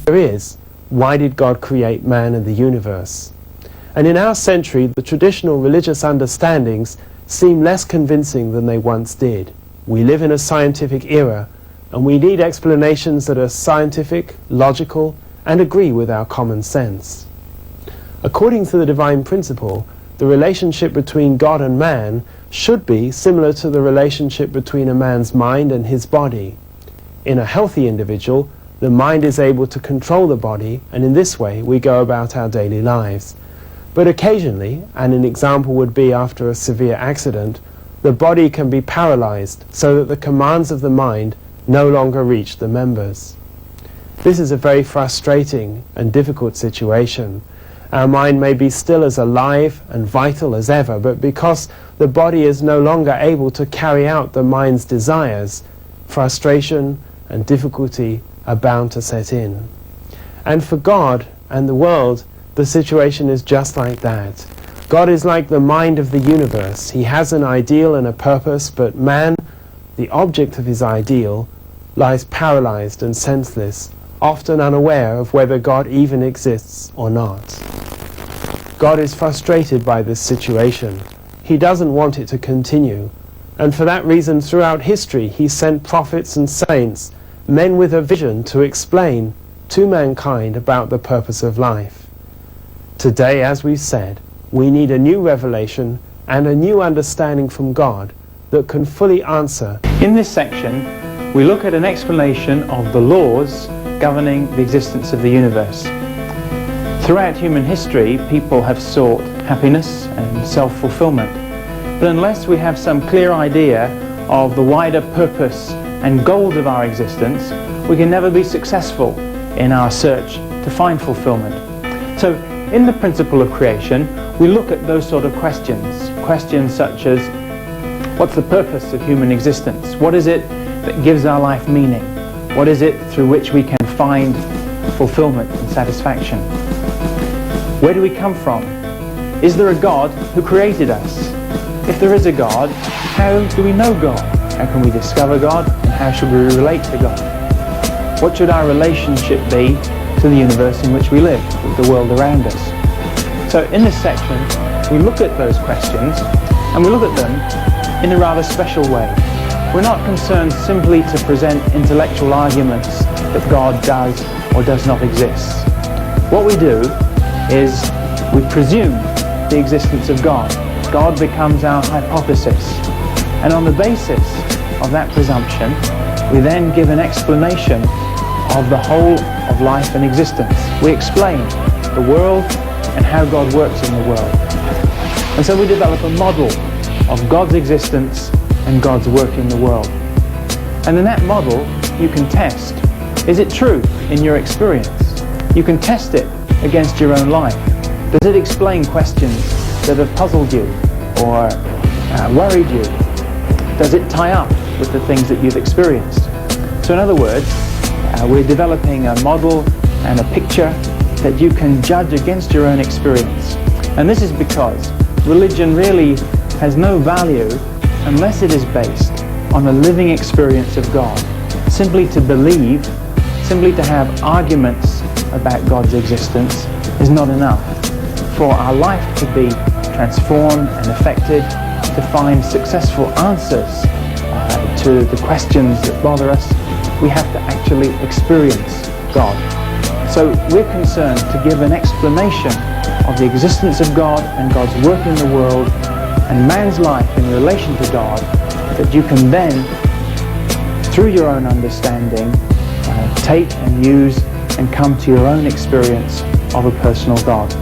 there is, why did God create man and the universe? And in our century, the traditional religious understandings seem less convincing than they once did. We live in a scientific era, and we need explanations that are scientific, logical, and agree with our common sense. According to the divine principle, the relationship between God and man should be similar to the relationship between a man's mind and his body. In a healthy individual, the mind is able to control the body, and in this way we go about our daily lives. But occasionally, and an example would be after a severe accident, the body can be paralyzed so that the commands of the mind no longer reach the members. This is a very frustrating and difficult situation. Our mind may be still as alive and vital as ever, but because the body is no longer able to carry out the mind's desires, frustration and difficulty are bound to set in. And for God and the world, the situation is just like that. God is like the mind of the universe. He has an ideal and a purpose, but man, the object of his ideal, lies paralyzed and senseless, often unaware of whether God even exists or not. God is frustrated by this situation. He doesn't want it to continue. And for that reason, throughout history, he sent prophets and saints, men with a vision to explain to mankind about the purpose of life. Today, as we've said, we need a new revelation and a new understanding from God that can fully answer. In this section, we look at an explanation of the laws governing the existence of the universe. Throughout human history, people have sought happiness and self-fulfillment. But unless we have some clear idea of the wider purpose and goals of our existence, we can never be successful in our search to find fulfillment. So, in the principle of creation, we look at those sort of questions. Questions such as, what's the purpose of human existence? What is it that gives our life meaning? What is it through which we can find fulfillment and satisfaction? Where do we come from? Is there a God who created us? If there is a God, how do we know God? How can we discover God? And how should we relate to God? What should our relationship be to the universe in which we live, with the world around us? So in this section, we look at those questions, and we look at them in a rather special way. We're not concerned simply to present intellectual arguments that God does or does not exist. What we do is we presume the existence of God. God becomes our hypothesis. And on the basis of that presumption, we then give an explanation of the whole of life and existence. We explain the world and how God works in the world. And so we develop a model of God's existence and God's work in the world. And in that model, you can test, is it true in your experience? You can test it against your own life. Does it explain questions that have puzzled you or worried you? Does it tie up with the things that you've experienced? So in other words, we're developing a model and a picture that you can judge against your own experience. And this is because religion really has no value unless it is based on a living experience of God. Simply to believe, simply to have arguments about God's existence is not enough. For our life to be transformed and affected, to find successful answers to the questions that bother us, we have to actually experience God. So we're concerned to give an explanation of the existence of God and God's work in the world and man's life in relation to God, that you can then, through your own understanding, take and use and come to your own experience of a personal God.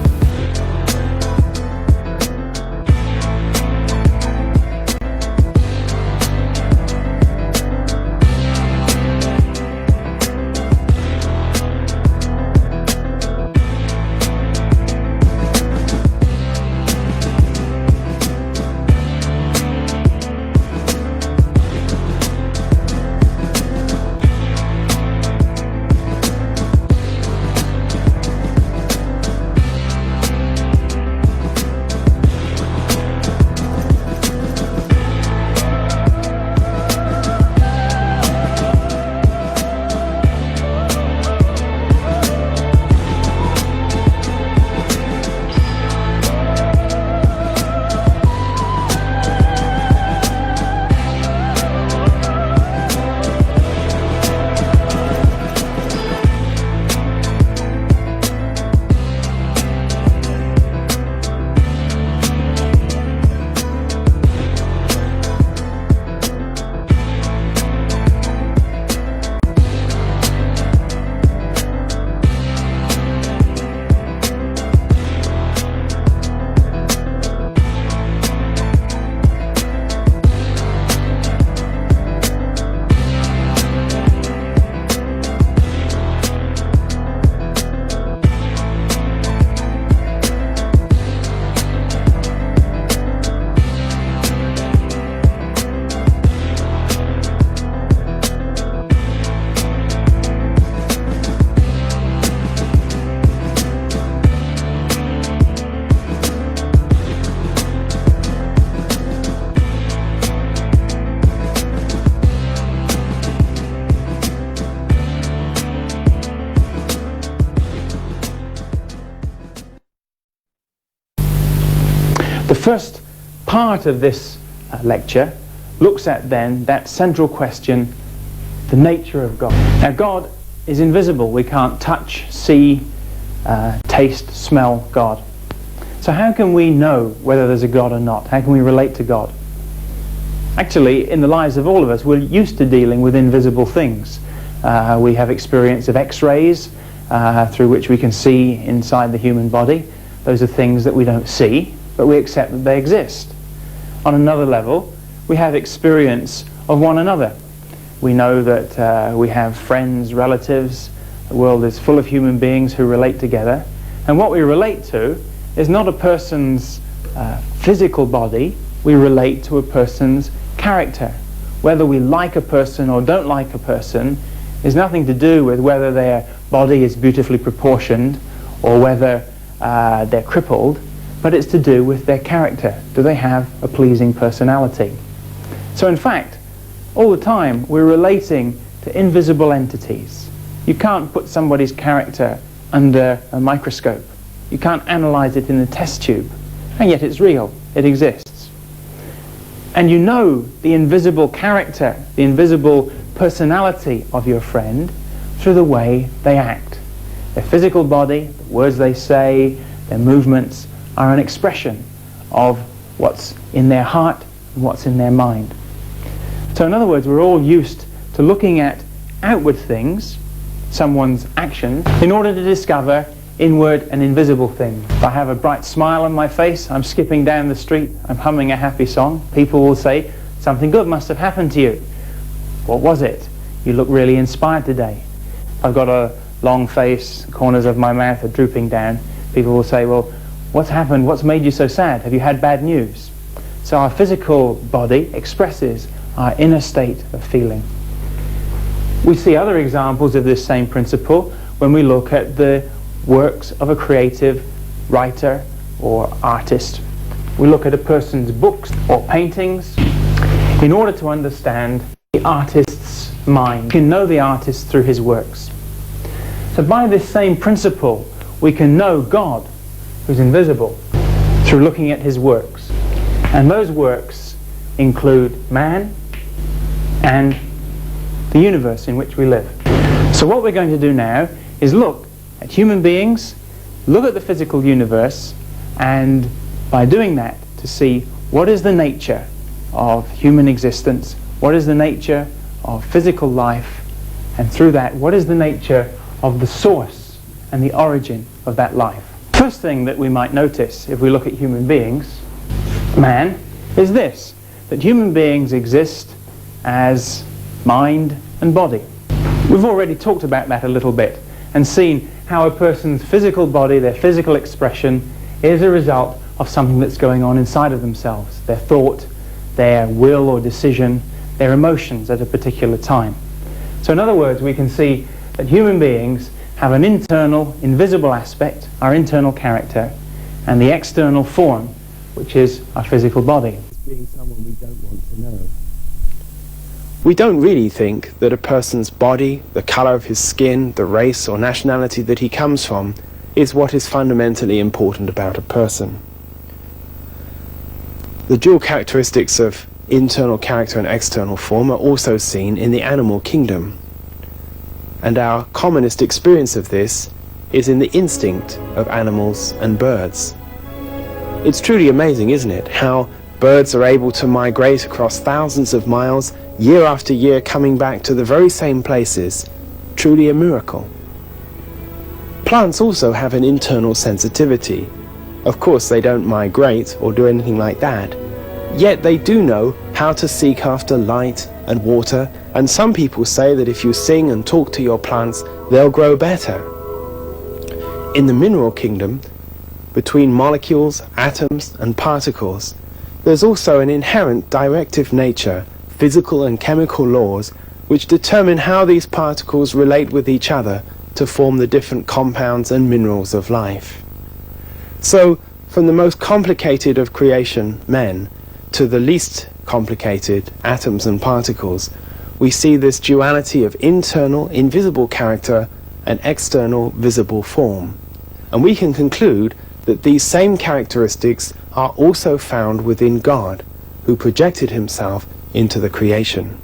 first part of this lecture looks at then that central question, the nature of God. Now God is invisible. We can't touch, see, taste, smell God. So how can we know whether there's a God or not? How can we relate to God? Actually, in the lives of all of us, we're used to dealing with invisible things. We have experience of X-rays through which we can see inside the human body. Those are things that we don't see, but we accept that they exist. On another level, we have experience of one another. We know that we have friends, relatives. The world is full of human beings who relate together. And what we relate to is not a person's physical body. We relate to a person's character. Whether we like a person or don't like a person is nothing to do with whether their body is beautifully proportioned or whether they're crippled, but it's to do with their character. Do they have a pleasing personality? So in fact, all the time we're relating to invisible entities. You can't put somebody's character under a microscope. You can't analyze it in a test tube, and yet it's real. It exists. And you know the invisible character, the invisible personality of your friend through the way they act. Their physical body, the words they say, their movements are an expression of what's in their heart and what's in their mind. So in other words, we're all used to looking at outward things, someone's actions, in order to discover inward and invisible things. If I have a bright smile on my face, I'm skipping down the street, I'm humming a happy song, people will say, something good must have happened to you. What was it? You look really inspired today. I've got a long face, corners of my mouth are drooping down. People will say, well, what's happened? What's made you so sad? Have you had bad news? So our physical body expresses our inner state of feeling. We see other examples of this same principle when we look at the works of a creative writer or artist. We look at a person's books or paintings in order to understand the artist's mind. We can know the artist through his works. So by this same principle, we can know God, who's invisible, through looking at his works. And those works include man and the universe in which we live. So what we're going to do now is look at human beings, look at the physical universe, and by doing that to see what is the nature of human existence, what is the nature of physical life, and through that, what is the nature of the source and the origin of that life. First thing that we might notice if we look at human beings, man, is this, that human beings exist as mind and body. We've already talked about that a little bit and seen how a person's physical body, their physical expression, is a result of something that's going on inside of themselves, their thought, their will or decision, their emotions at a particular time. So in other words, we can see that human beings have an internal, invisible aspect, our internal character, and the external form, which is our physical body. Being someone we don't want to know. We don't really think that a person's body, the colour of his skin, the race or nationality that he comes from, is what is fundamentally important about a person. The dual characteristics of internal character and external form are also seen in the animal kingdom. And our commonest experience of this is in the instinct of animals and birds. It's truly amazing, isn't it, how birds are able to migrate across thousands of miles, year after year, coming back to the very same places. Truly a miracle. Plants also have an internal sensitivity. Of course, they don't migrate or do anything like that. Yet they do know how to seek after light and water, and some people say that if you sing and talk to your plants, they'll grow better. In the mineral kingdom, between molecules, atoms, and particles, there's also an inherent directive nature, physical and chemical laws, which determine how these particles relate with each other to form the different compounds and minerals of life. So, from the most complicated of creation, men, to the least complicated, atoms and particles, we see this duality of internal, invisible character and external, visible form. And we can conclude that these same characteristics are also found within God, who projected himself into the creation.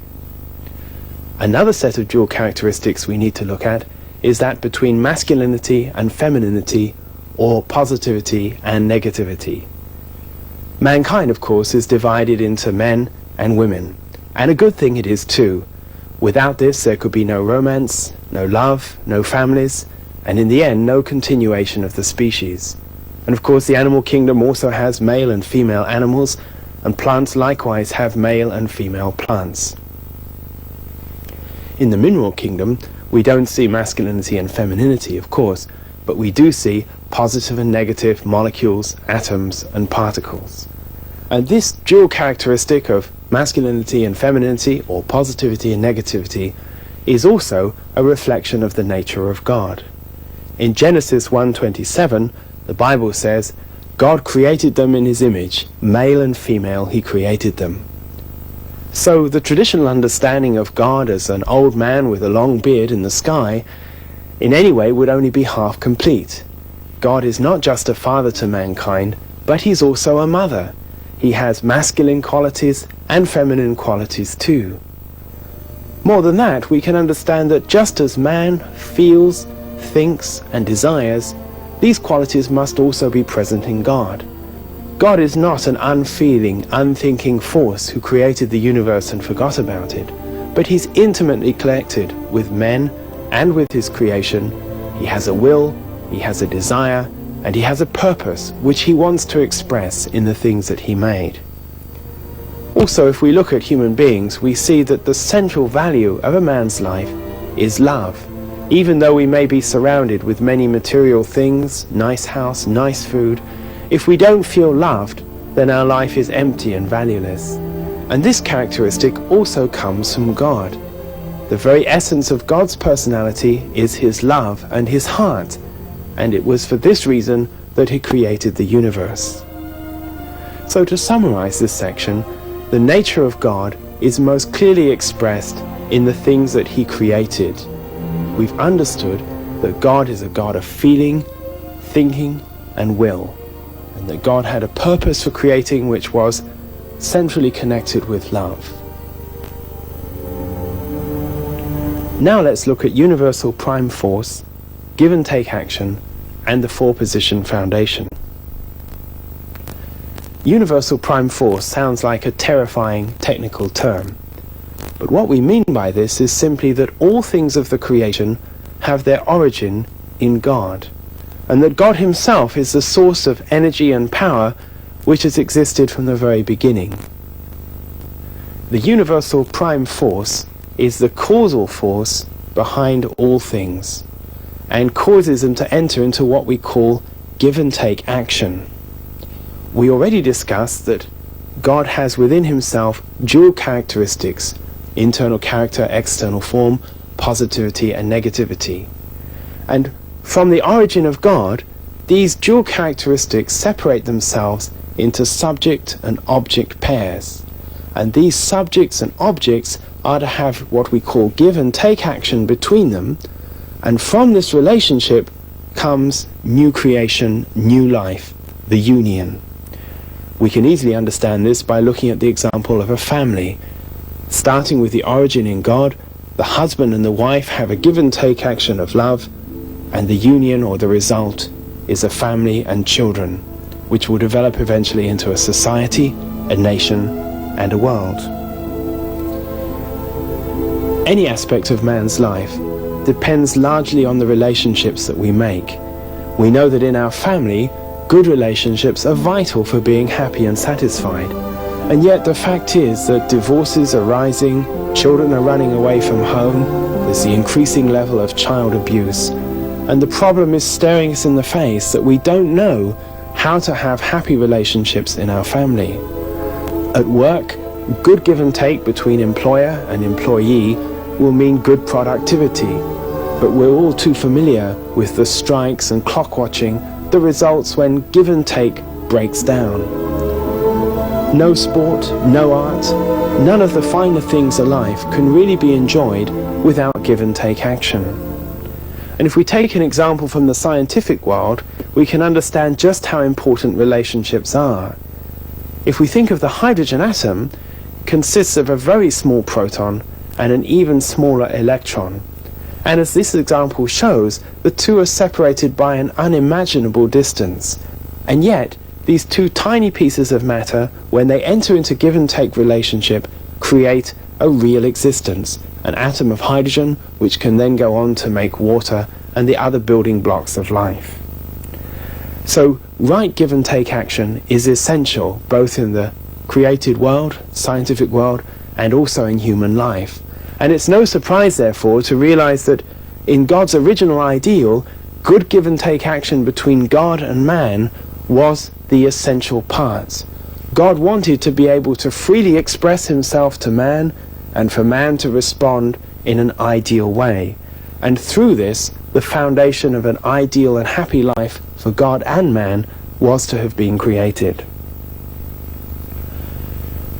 Another set of dual characteristics we need to look at is that between masculinity and femininity, or positivity and negativity. Mankind, of course, is divided into men and women, and a good thing it is too. Without this, there could be no romance, no love, no families, and in the end, no continuation of the species. And of course, the animal kingdom also has male and female animals, and plants likewise have male and female plants. In the mineral kingdom, we don't see masculinity and femininity, of course, but we do see positive and negative molecules, atoms, and particles. And this dual characteristic of masculinity and femininity, or positivity and negativity, is also a reflection of the nature of God. In Genesis 1:27, the Bible says, God created them in his image, male and female he created them. So the traditional understanding of God as an old man with a long beard in the sky in any way would only be half complete. God is not just a father to mankind, but he's also a mother. He has masculine qualities and feminine qualities too. More than that, we can understand that just as man feels, thinks, and desires, these qualities must also be present in God. God is not an unfeeling, unthinking force who created the universe and forgot about it, but he's intimately connected with men and with his creation. He has a will, he has a desire, and he has a purpose which he wants to express in the things that he made. Also, if we look at human beings, we see that the central value of a man's life is love. Even though we may be surrounded with many material things, nice house, nice food, if we don't feel loved, then our life is empty and valueless. And this characteristic also comes from God. The very essence of God's personality is his love and his heart, and it was for this reason that he created the universe. So to summarize this section, the nature of God is most clearly expressed in the things that he created. We've understood that God is a God of feeling, thinking, and will, and that God had a purpose for creating which was centrally connected with love. Now let's look at universal prime force, give and take action, and the four-position foundation. Universal prime force sounds like a terrifying technical term, but what we mean by this is simply that all things of the creation have their origin in God, and that God himself is the source of energy and power which has existed from the very beginning. The universal prime force is the causal force behind all things, and causes them to enter into what we call give and take action. We already discussed that God has within himself dual characteristics: internal character, external form, positivity and negativity. And from the origin of God, these dual characteristics separate themselves into subject and object pairs. And these subjects and objects are to have what we call give and take action between them, and from this relationship comes new creation, new life, the union. We can easily understand this by looking at the example of a family. Starting with the origin in God, the husband and the wife have a give and take action of love, and the union or the result is a family and children, which will develop eventually into a society, a nation, and a world. Any aspect of man's life depends largely on the relationships that we make. We know that in our family, good relationships are vital for being happy and satisfied. And yet the fact is that divorces are rising, children are running away from home, there's the increasing level of child abuse, and the problem is staring us in the face that we don't know how to have happy relationships in our family. At work, good give and take between employer and employee will mean good productivity, but we're all too familiar with the strikes and clock watching, the results when give and take breaks down. No sport, no art, none of the finer things of life can really be enjoyed without give and take action. And if we take an example from the scientific world, we can understand just how important relationships are. If we think of the hydrogen atom, it consists of a very small proton and an even smaller electron. And as this example shows, the two are separated by an unimaginable distance. And yet, these two tiny pieces of matter, when they enter into give and take relationship, create a real existence, an atom of hydrogen which can then go on to make water and the other building blocks of life. So, right give and take action is essential both in the created world, scientific world, and also in human life. And it's no surprise, therefore, to realize that in God's original ideal, good give and take action between God and man was the essential part. God wanted to be able to freely express himself to man and for man to respond in an ideal way. And through this, the foundation of an ideal and happy life for God and man was to have been created.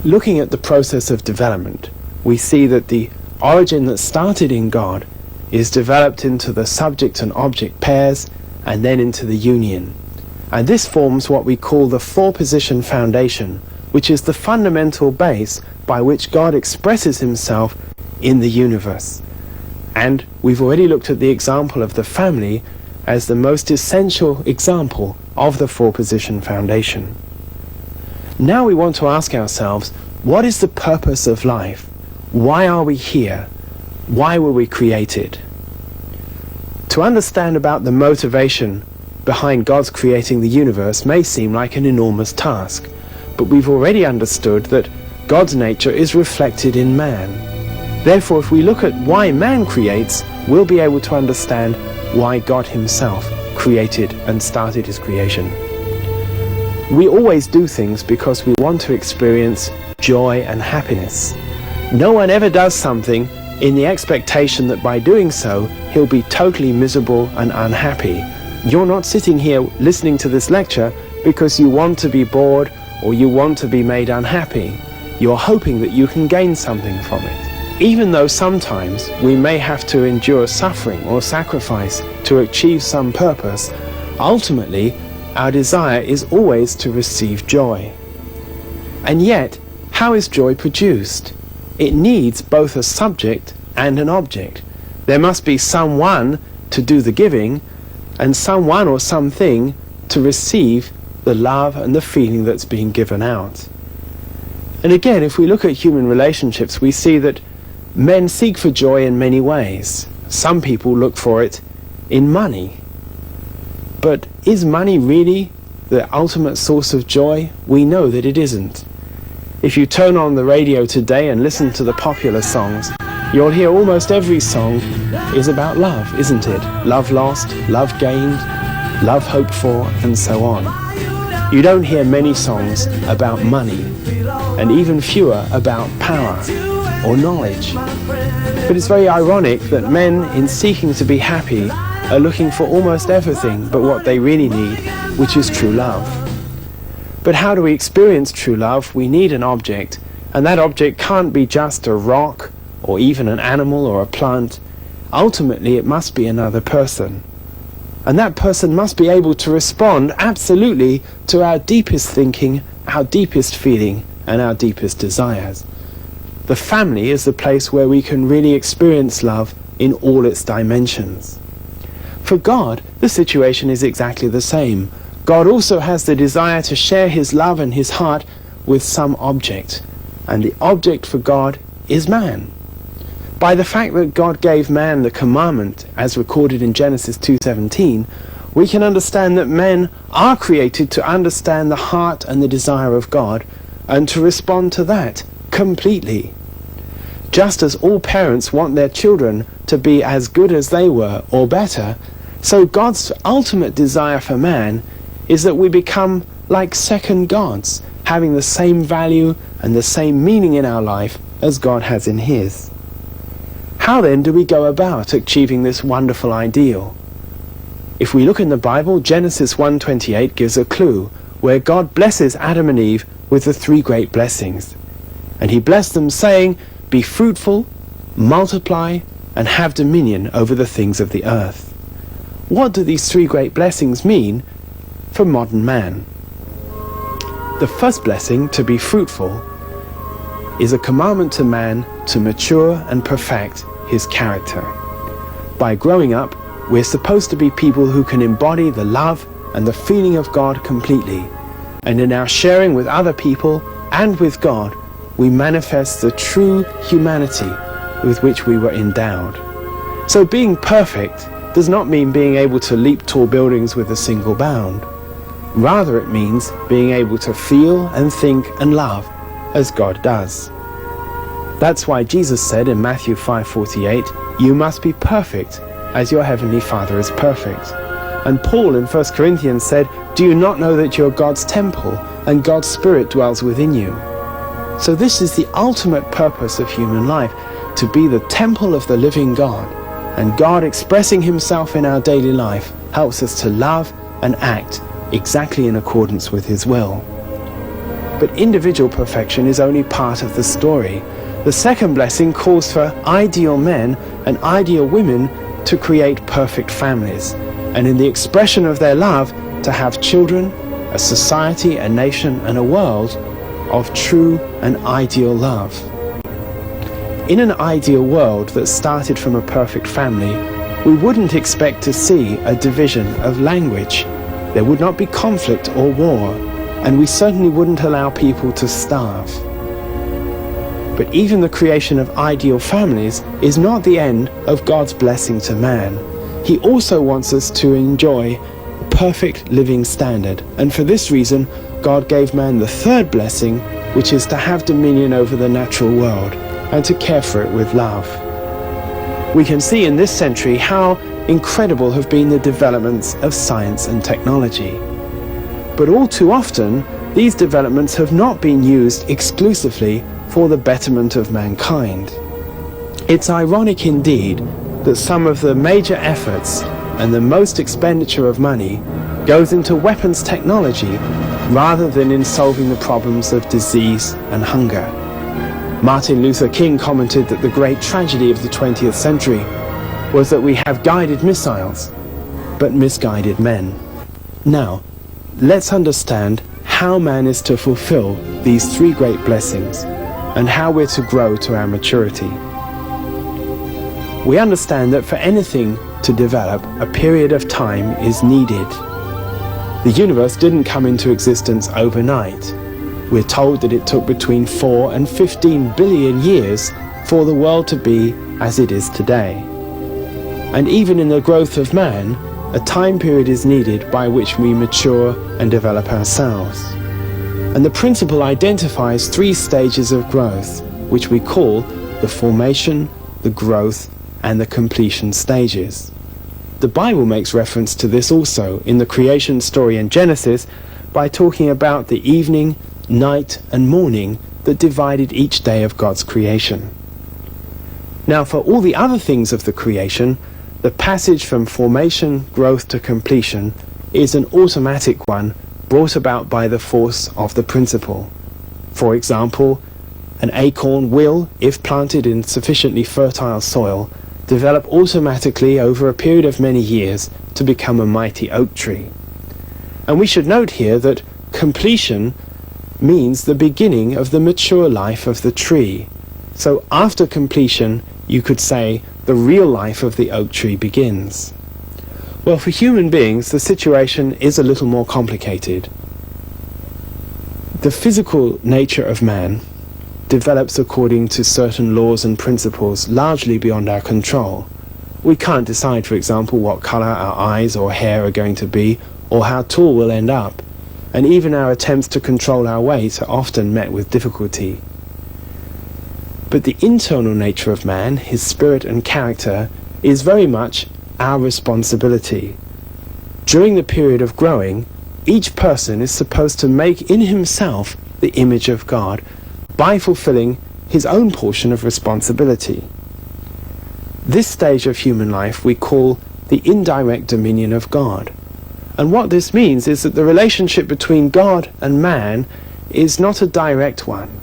Looking at the process of development, we see that the origin that started in God is developed into the subject and object pairs and then into the union. And this forms what we call the four-position foundation, which is the fundamental base by which God expresses himself in the universe. And we've already looked at the example of the family as the most essential example of the four-position foundation. Now we want to ask ourselves, what is the purpose of life? Why are we here? Why were we created? To understand about the motivation behind God's creating the universe may seem like an enormous task, but we've already understood that God's nature is reflected in man. Therefore, if we look at why man creates, we'll be able to understand why God himself created and started his creation. We always do things because we want to experience joy and happiness. No one ever does something in the expectation that by doing so, he'll be totally miserable and unhappy. You're not sitting here listening to this lecture because you want to be bored or you want to be made unhappy. You're hoping that you can gain something from it. Even though sometimes we may have to endure suffering or sacrifice to achieve some purpose, ultimately our desire is always to receive joy. And yet, how is joy produced? It needs both a subject and an object. There must be someone to do the giving and someone or something to receive the love and the feeling that's being given out. And again, if we look at human relationships, we see that men seek for joy in many ways. Some people look for it in money. But is money really the ultimate source of joy? We know that it isn't. If you turn on the radio today and listen to the popular songs, you'll hear almost every song is about love, isn't it? Love lost, love gained, love hoped for, and so on. You don't hear many songs about money, and even fewer about power or knowledge. But it's very ironic that men, in seeking to be happy, are looking for almost everything but what they really need, which is true love. But how do we experience true love? We need an object, and that object can't be just a rock or even an animal or a plant. Ultimately, it must be another person. And that person must be able to respond absolutely to our deepest thinking, our deepest feeling, and our deepest desires. The family is the place where we can really experience love in all its dimensions. For God, the situation is exactly the same. God also has the desire to share his love and his heart with some object. And the object for God is man. By the fact that God gave man the commandment, as recorded in Genesis 2:17, we can understand that men are created to understand the heart and the desire of God and to respond to that completely. Just as all parents want their children to be as good as they were or better, so God's ultimate desire for man is that we become like second gods, having the same value and the same meaning in our life as God has in his. How then do we go about achieving this wonderful ideal? If we look in the Bible, Genesis 1:28 gives a clue where God blesses Adam and Eve with the three great blessings. And he blessed them, saying, "Be fruitful, multiply, and have dominion over the things of the earth." what do these three great blessings mean for modern man? The first blessing, to be fruitful, is a commandment to man to mature and perfect his character. By growing up, we're supposed to be people who can embody the love and the feeling of God completely, and in our sharing with other people and with God, we manifest the true humanity with which we were endowed. So being perfect does not mean being able to leap tall buildings with a single bound. Rather, it means being able to feel and think and love as God does. That's why Jesus said in Matthew 5:48, "You must be perfect as your heavenly Father is perfect." And Paul in 1 Corinthians said, "Do you not know that you're God's temple and God's Spirit dwells within you?" So this is the ultimate purpose of human life, to be the temple of the living God. And God expressing himself in our daily life helps us to love and act exactly in accordance with his will. But individual perfection is only part of the story. The second blessing calls for ideal men and ideal women to create perfect families, and in the expression of their love to have children, a society, a nation, and a world of true and ideal love. In an ideal world that started from a perfect family, we wouldn't expect to see a division of language. There would not be conflict or war, and we certainly wouldn't allow people to starve. But even the creation of ideal families is not the end of God's blessing to man. He also wants us to enjoy a perfect living standard, and for this reason, God gave man the third blessing, which is to have dominion over the natural world and to care for it with love. We can see in this century how incredible have been the developments of science and technology. But all too often, these developments have not been used exclusively for the betterment of mankind. It's ironic indeed that some of the major efforts and the most expenditure of money goes into weapons technology rather than in solving the problems of disease and hunger. Martin Luther King commented that the great tragedy of the 20th century was that we have guided missiles, but misguided men. Now, let's understand how man is to fulfill these three great blessings and how we're to grow to our maturity. We understand that for anything to develop, a period of time is needed. The universe didn't come into existence overnight. We're told that it took between 4 and 15 billion years for the world to be as it is today. And even in the growth of man, a time period is needed by which we mature and develop ourselves. And the principle identifies 3 stages of growth, which we call the formation, the growth, and the completion stages. The Bible makes reference to this also in the creation story in Genesis by talking about the evening, night, and morning that divided each day of God's creation. Now, for all the other things of the creation, the passage from formation, growth to completion is an automatic one brought about by the force of the principle. For example, an acorn will, if planted in sufficiently fertile soil, develop automatically over a period of many years to become a mighty oak tree. And we should note here that completion means the beginning of the mature life of the tree. So after completion, you could say the real life of the oak tree begins. Well, for human beings, the situation is a little more complicated. The physical nature of man develops according to certain laws and principles largely beyond our control. We can't decide, for example, what color our eyes or hair are going to be, or how tall we'll end up, and even our attempts to control our weight are often met with difficulty. But the internal nature of man, his spirit and character, is very much our responsibility. During the period of growing, each person is supposed to make in himself the image of God by fulfilling his own portion of responsibility. This stage of human life we call the indirect dominion of God. And what this means is that the relationship between God and man is not a direct one.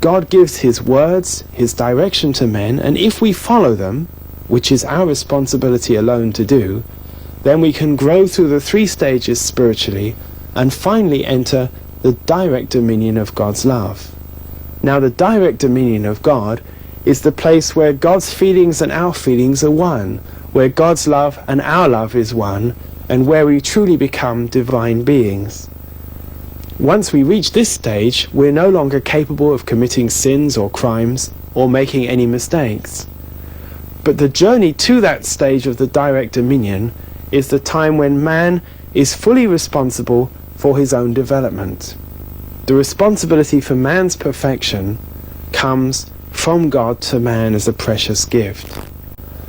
God gives his words, his direction to men, and if we follow them, which is our responsibility alone to do, then we can grow through the 3 stages spiritually and finally enter the direct dominion of God's love. Now, the direct dominion of God is the place where God's feelings and our feelings are one, where God's love and our love is one, and where we truly become divine beings. Once we reach this stage, we're no longer capable of committing sins or crimes or making any mistakes. But the journey to that stage of the direct dominion is the time when man is fully responsible for his own development. The responsibility for man's perfection comes from God to man as a precious gift.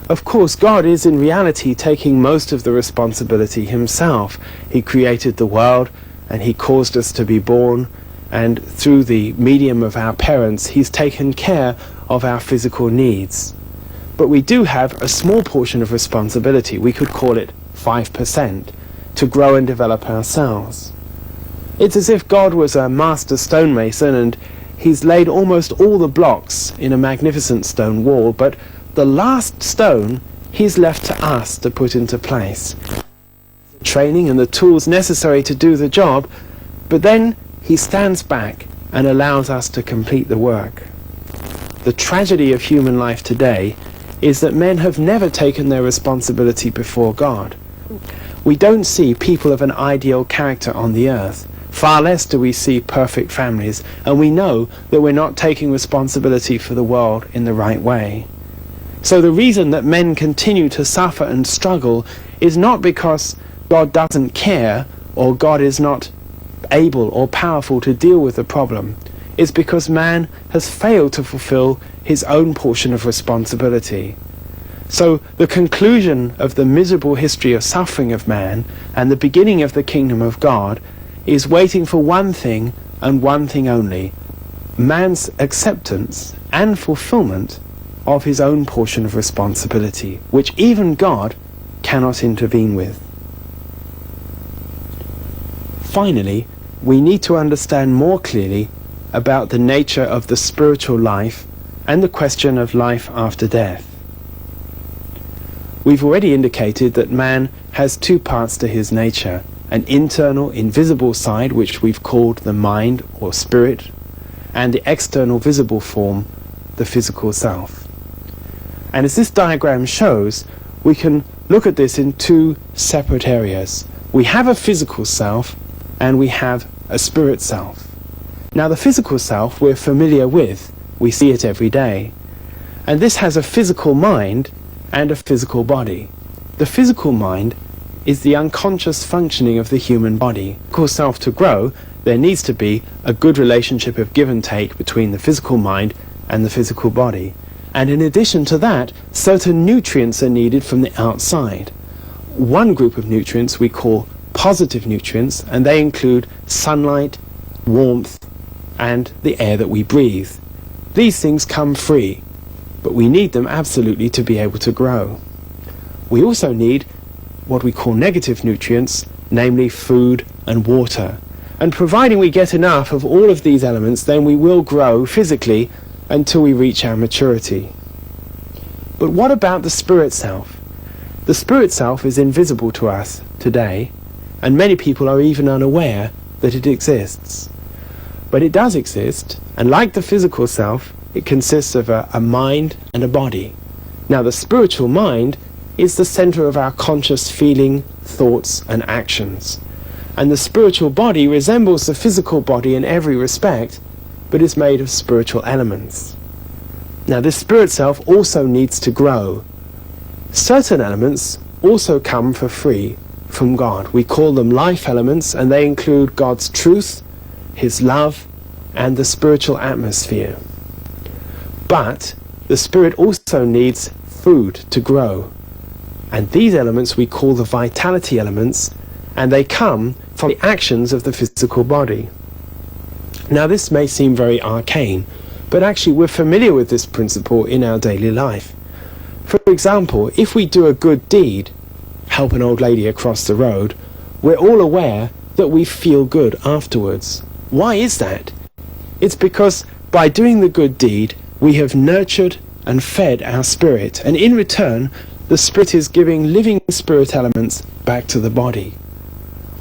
Of course, God is in reality taking most of the responsibility himself. He created the world and he caused us to be born, and through the medium of our parents, he's taken care of our physical needs. But we do have a small portion of responsibility, we could call it 5%, to grow and develop ourselves. It's as if God was a master stonemason and he's laid almost all the blocks in a magnificent stone wall, but the last stone he's left to us to put into place. The training and the tools necessary to do the job, but then he stands back and allows us to complete the work. The tragedy of human life today is that men have never taken their responsibility before God. We don't see people of an ideal character on the earth. Far less do we see perfect families, and we know that we're not taking responsibility for the world in the right way. So the reason that men continue to suffer and struggle is not because God doesn't care or God is not able or powerful to deal with the problem. It's because man has failed to fulfill his own portion of responsibility. So the conclusion of the miserable history of suffering of man and the beginning of the kingdom of God is waiting for one thing and one thing only: man's acceptance and fulfillment of his own portion of responsibility, which even God cannot intervene with. Finally, we need to understand more clearly about the nature of the spiritual life and the question of life after death. We've already indicated that man has 2 parts to his nature: an internal, invisible side, which we've called the mind or spirit, and the external, visible form, the physical self. And as this diagram shows, we can look at this in 2 separate areas. We have a physical self and we have a spirit self. Now, the physical self we're familiar with. We see it every day. And this has a physical mind and a physical body. The physical mind is the unconscious functioning of the human body. For self to grow, there needs to be a good relationship of give and take between the physical mind and the physical body. And in addition to that, certain nutrients are needed from the outside. One group of nutrients we call positive nutrients, and they include sunlight, warmth, and the air that we breathe. These things come free, but we need them absolutely to be able to grow. We also need what we call negative nutrients, namely food and water. And providing we get enough of all of these elements, then we will grow physically until we reach our maturity. But what about the spirit self? The spirit self is invisible to us today, and many people are even unaware that it exists. But it does exist, and like the physical self, it consists of a mind and a body. Now, the spiritual mind is the center of our conscious feeling, thoughts, and actions. And the spiritual body resembles the physical body in every respect, but is made of spiritual elements. Now, this spirit self also needs to grow. Certain elements also come for free from God. We call them life elements, and they include God's truth, His love, and the spiritual atmosphere. But the spirit also needs food to grow. And these elements we call the vitality elements, and they come from the actions of the physical body. Now, this may seem very arcane, but actually we're familiar with this principle in our daily life. For example, if we do a good deed, help an old lady across the road, we're all aware that we feel good afterwards. Why is that? It's because by doing the good deed, we have nurtured and fed our spirit, and in return, the spirit is giving living spirit elements back to the body.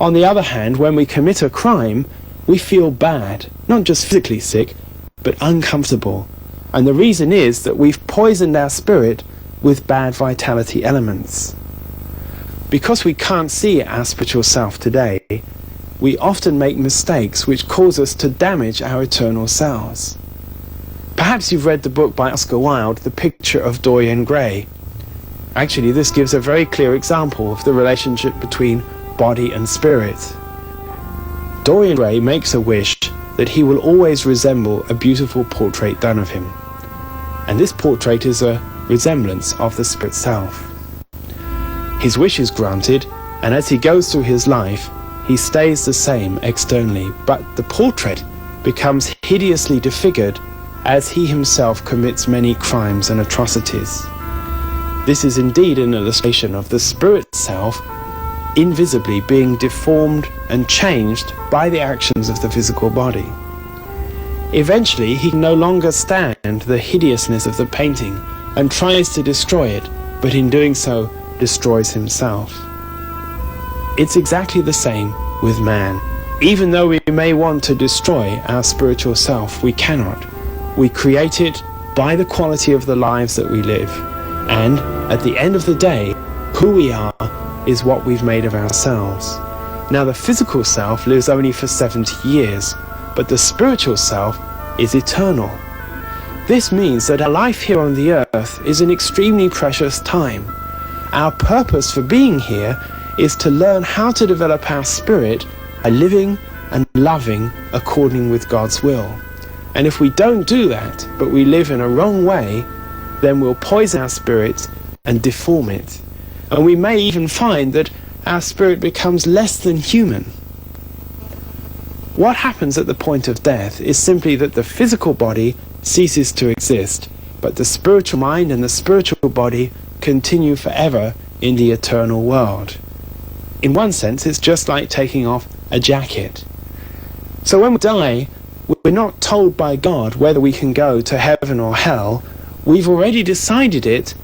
On the other hand, when we commit a crime, we feel bad, not just physically sick, but uncomfortable. And the reason is that we've poisoned our spirit with bad vitality elements. Because we can't see our spiritual self today, we often make mistakes which cause us to damage our eternal selves. Perhaps you've read the book by Oscar Wilde, The Picture of Dorian Gray. Actually, this gives a very clear example of the relationship between body and spirit. Dorian Gray makes a wish that he will always resemble a beautiful portrait done of him. And this portrait is a resemblance of the spirit self. His wish is granted, and as he goes through his life, he stays the same externally, but the portrait becomes hideously disfigured as he himself commits many crimes and atrocities. This is indeed an illustration of the spirit self invisibly being deformed and changed by the actions of the physical body. Eventually, he can no longer stand the hideousness of the painting and tries to destroy it, but in doing so, destroys himself. It's exactly the same with man. Even though we may want to destroy our spiritual self, we cannot. We create it by the quality of the lives that we live. And at the end of the day, who we are is what we've made of ourselves. Now, the physical self lives only for 70 years, but the spiritual self is eternal. This means that our life here on the earth is an extremely precious time. Our purpose for being here is to learn how to develop our spirit by living and loving according with God's will. And if we don't do that, but we live in a wrong way, then we'll poison our spirit and deform it. And we may even find that our spirit becomes less than human. What happens at the point of death is simply that the physical body ceases to exist, but the spiritual mind and the spiritual body continue forever in the eternal world. In one sense, it's just like taking off a jacket. So when we die, we're not told by God whether we can go to heaven or hell. We've already decided it.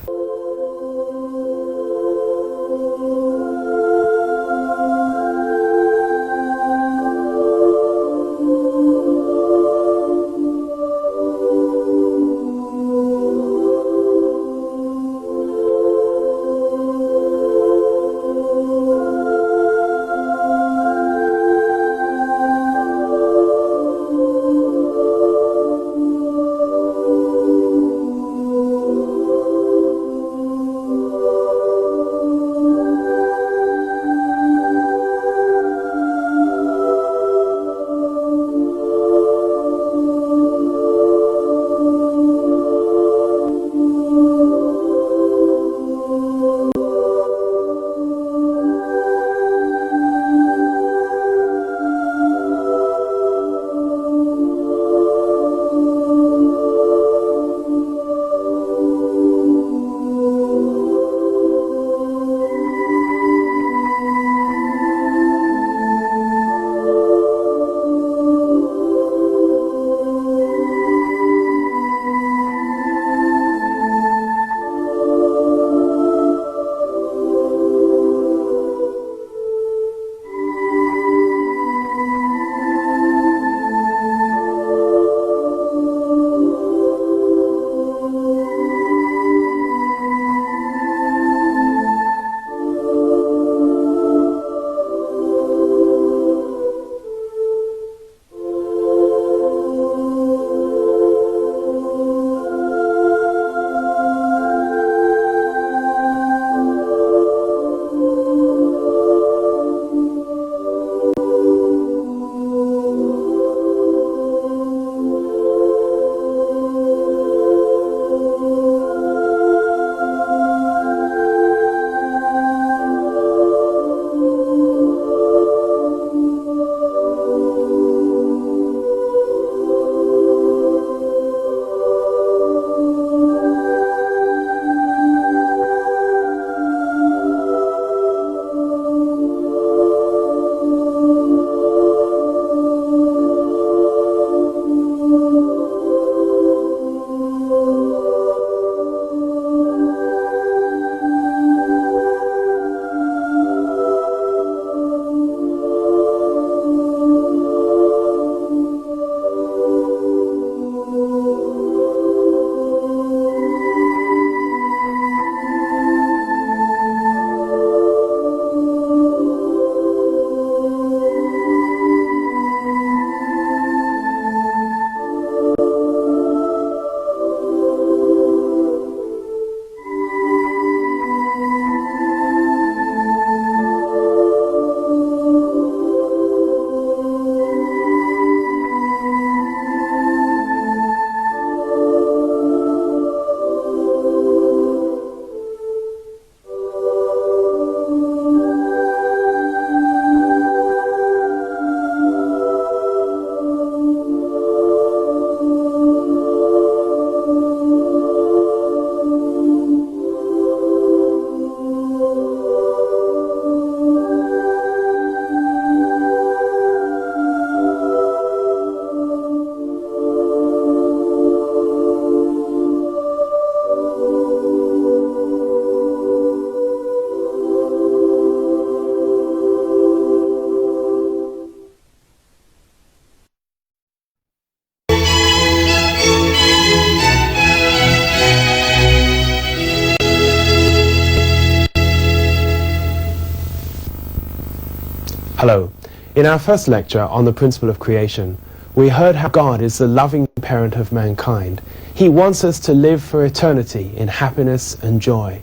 Hello. In our first lecture on the principle of creation, we heard how God is the loving parent of mankind. He wants us to live for eternity in happiness and joy.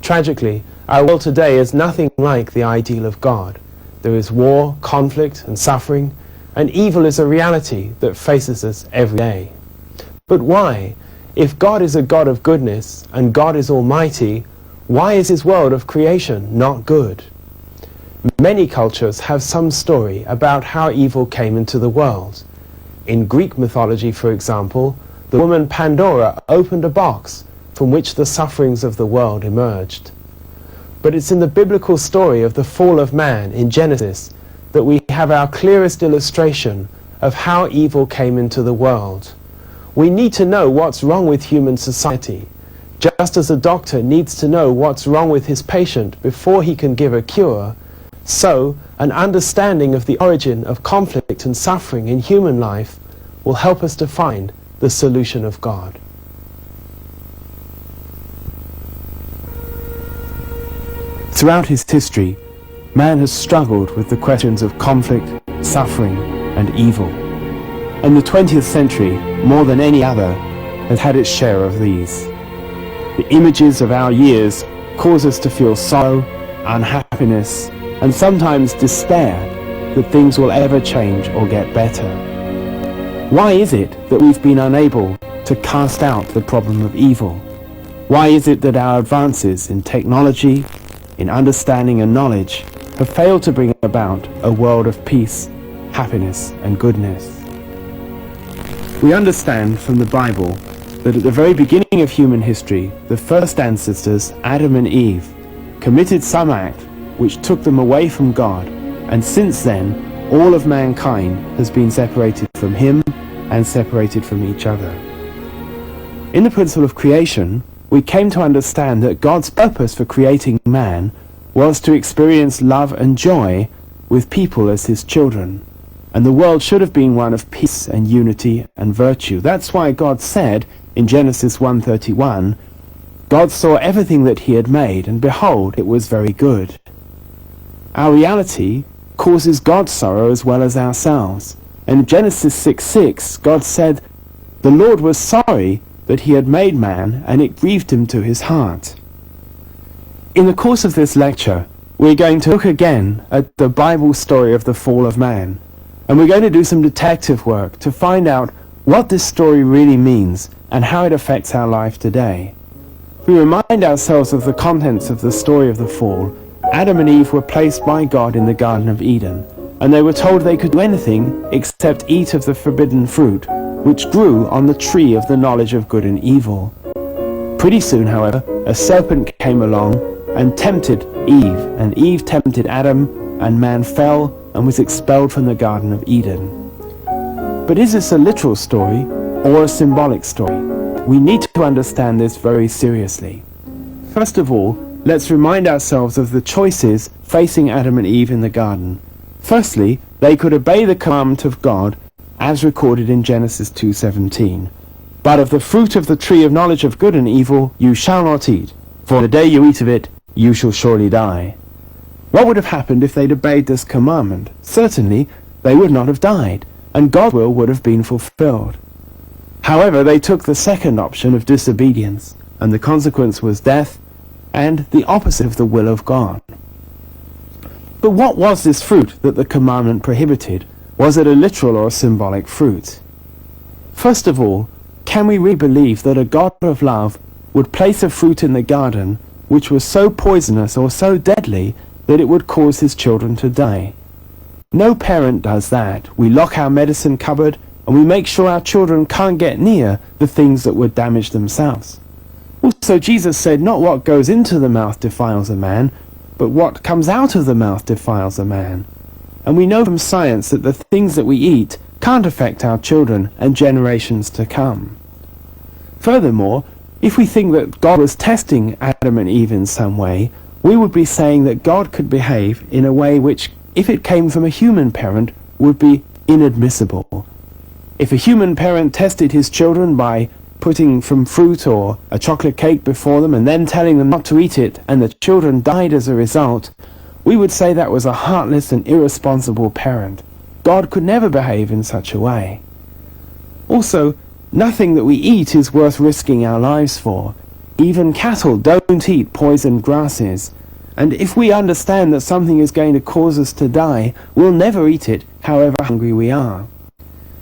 Tragically, our world today is nothing like the ideal of God. There is war, conflict, and suffering, and evil is a reality that faces us every day. But why? If God is a God of goodness and God is almighty, why is his world of creation not good? Many cultures have some story about how evil came into the world. In Greek mythology, for example, the woman Pandora opened a box from which the sufferings of the world emerged. But it's in the biblical story of the fall of man in Genesis that we have our clearest illustration of how evil came into the world. We need to know what's wrong with human society, just as a doctor needs to know what's wrong with his patient before he can give a cure. So, an understanding of the origin of conflict and suffering in human life will help us to find the solution of God. Throughout his history, man has struggled with the questions of conflict, suffering, and evil. And the 20th century, more than any other, has had its share of these. The images of our years cause us to feel sorrow, unhappiness, and sometimes despair that things will ever change or get better. Why is it that we've been unable to cast out the problem of evil? Why is it that our advances in technology, in understanding and knowledge, have failed to bring about a world of peace, happiness, and goodness? We understand from the Bible that at the very beginning of human history, the first ancestors, Adam and Eve, committed some act which took them away from God, and since then all of mankind has been separated from him and separated from each other. In the principle of creation, we came to understand that God's purpose for creating man was to experience love and joy with people as his children, and the world should have been one of peace and unity and virtue. That's why God said in Genesis 1:31, God saw everything that he had made, and behold, it was very good. Our reality causes God's sorrow as well as ourselves. And in Genesis 6:6, God said, "The Lord was sorry that he had made man, and it grieved him to his heart." In the course of this lecture, we're going to look again at the Bible story of the fall of man. And we're going to do some detective work to find out what this story really means and how it affects our life today. If we remind ourselves of the contents of the story of the fall, Adam and Eve were placed by God in the Garden of Eden, and they were told they could do anything except eat of the forbidden fruit, which grew on the tree of the knowledge of good and evil. Pretty soon, however, a serpent came along and tempted Eve, and Eve tempted Adam, and man fell and was expelled from the Garden of Eden. But is this a literal story or a symbolic story? We need to understand this very seriously. First of all, let's remind ourselves of the choices facing Adam and Eve in the garden. Firstly, they could obey the commandment of God as recorded in Genesis 2:17. But of the fruit of the tree of knowledge of good and evil you shall not eat, for the day you eat of it you shall surely die. What would have happened if they'd obeyed this commandment? Certainly, they would not have died, and God's will would have been fulfilled. However, they took the second option of disobedience, and the consequence was death, and the opposite of the will of God. But what was this fruit that the commandment prohibited? Was it a literal or a symbolic fruit? First of all, can we really believe that a God of love would place a fruit in the garden which was so poisonous or so deadly that it would cause his children to die? No parent does that. We lock our medicine cupboard and we make sure our children can't get near the things that would damage themselves. Also, Jesus said, not what goes into the mouth defiles a man, but what comes out of the mouth defiles a man. And we know from science that the things that we eat can't affect our children and generations to come. Furthermore, if we think that God was testing Adam and Eve in some way, we would be saying that God could behave in a way which, if it came from a human parent, would be inadmissible. If a human parent tested his children by putting some fruit or a chocolate cake before them and then telling them not to eat it, and the children died as a result, we would say that was a heartless and irresponsible parent. God could never behave in such a way. Also, nothing that we eat is worth risking our lives for. Even cattle don't eat poisoned grasses. And if we understand that something is going to cause us to die, we'll never eat it, however hungry we are.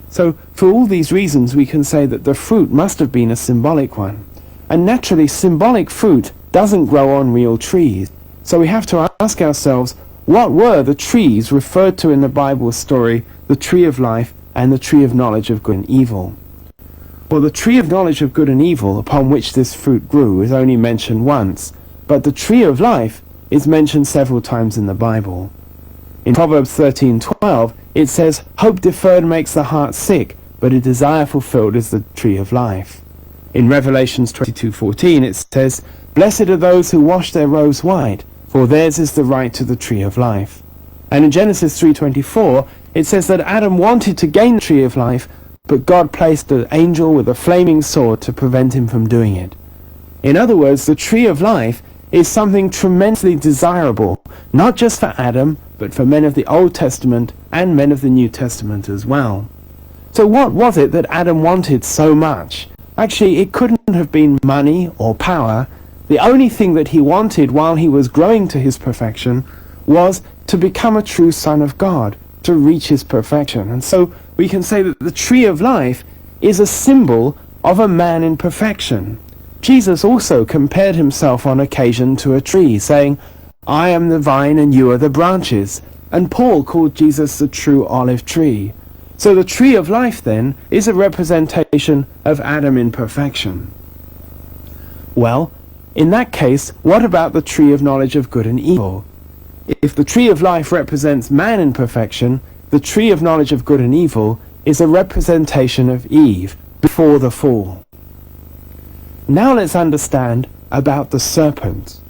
So, for all these reasons, we can say that the fruit must have been a symbolic one. And naturally, symbolic fruit doesn't grow on real trees. So we have to ask ourselves, what were the trees referred to in the Bible story, the tree of life and the tree of knowledge of good and evil? Well, the tree of knowledge of good and evil, upon which this fruit grew, is only mentioned once, but the tree of life is mentioned several times in the Bible. In Proverbs 13:12, it says, "Hope deferred makes the heart sick, but a desire fulfilled is the tree of life." In Revelations 22:14, it says, "Blessed are those who wash their robes white, for theirs is the right to the tree of life." And in Genesis 3:24, it says that Adam wanted to gain the tree of life, but God placed an angel with a flaming sword to prevent him from doing it. In other words, the tree of life is something tremendously desirable, not just for Adam, but for men of the Old Testament and men of the New Testament as well. So what was it that Adam wanted so much? Actually, it couldn't have been money or power. The only thing that he wanted while he was growing to his perfection was to become a true son of God, to reach his perfection. And so we can say that the tree of life is a symbol of a man in perfection. Jesus also compared himself on occasion to a tree, saying, "I am the vine and you are the branches." And Paul called Jesus the true olive tree. So the tree of life, then, is a representation of Adam in perfection. Well, in that case, what about the tree of knowledge of good and evil? If the tree of life represents man in perfection, the tree of knowledge of good and evil is a representation of Eve before the fall. Now let's understand about the serpent.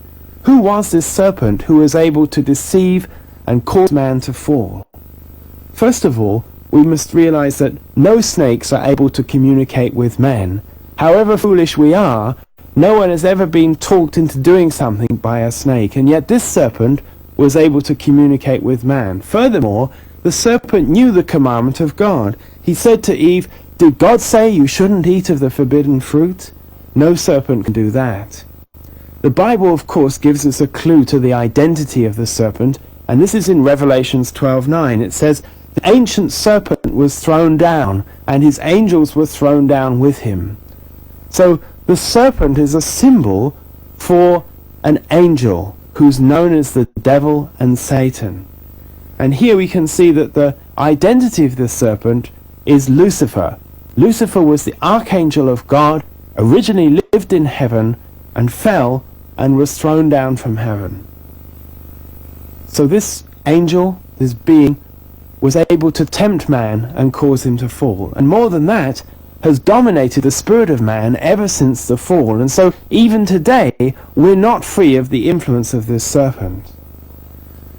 Who was this serpent who was able to deceive and cause man to fall? First of all, we must realize that no snakes are able to communicate with men. However foolish we are, no one has ever been talked into doing something by a snake, and yet this serpent was able to communicate with man. Furthermore, the serpent knew the commandment of God. He said to Eve, "Did God say you shouldn't eat of the forbidden fruit?" No serpent can do that. The Bible, of course, gives us a clue to the identity of the serpent, and this is in Revelations 12:9. It says, "The ancient serpent was thrown down, and his angels were thrown down with him." So the serpent is a symbol for an angel who's known as the devil and Satan. And here we can see that the identity of the serpent is Lucifer. Lucifer was the archangel of God, originally lived in heaven, and fell and was thrown down from heaven. So this angel, this being, was able to tempt man and cause him to fall. And more than that, has dominated the spirit of man ever since the fall. And so even today, we're not free of the influence of this serpent.